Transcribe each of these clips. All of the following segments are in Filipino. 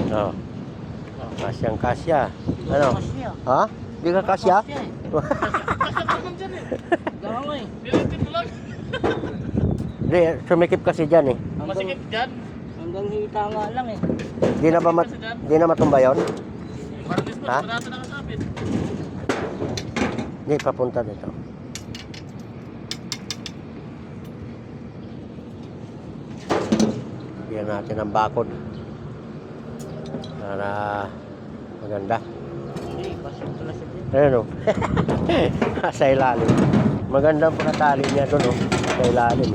Oh. Kasyang kasya. Ano? Kasya. Ha? Di ka kasya? Kasya eh. Gawa eh. Pilitin mo lang. Di, sumikip kasi dyan eh. Masikip dyan. Hanggang hita nga lang eh. Di na matumba yun? Harness mo, Ha? sigurado nakasabit. Di, papunta dito. Bigyan natin ang bakod. Para maganda. Hindi, kasya pala siya din. Ayan o. Sa ilalim. Magandang pagkatali niya doon o. Sa ilalim.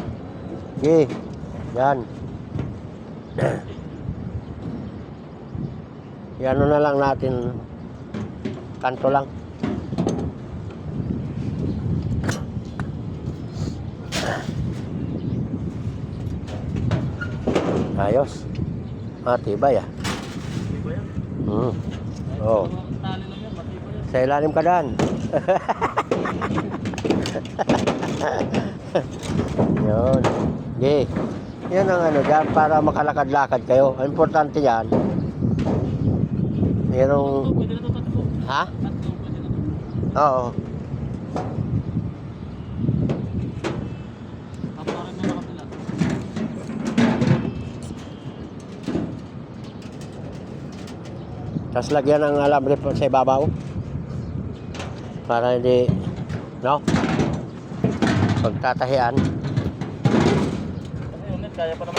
Okay. Yan. Yan na lang natin. Kanto lang. Ayos. Matibay ah. Di ba yan? Oh. Tali lang yan, matibay yan. Sa ilalim ka daan. Yun. Okay. Yan ang ano dyan para makalakad-lakad kayo. Ang importante yan. Merong... Pwede na ito, tatlo. Ha? Tatlo, pwede na ito. Oo. Taparin mo na kapila. Tapos lagyan ng alambre pa sa ibabaw. Para hindi... No? Pagtatahian. Kasi yun, kaya pa naman.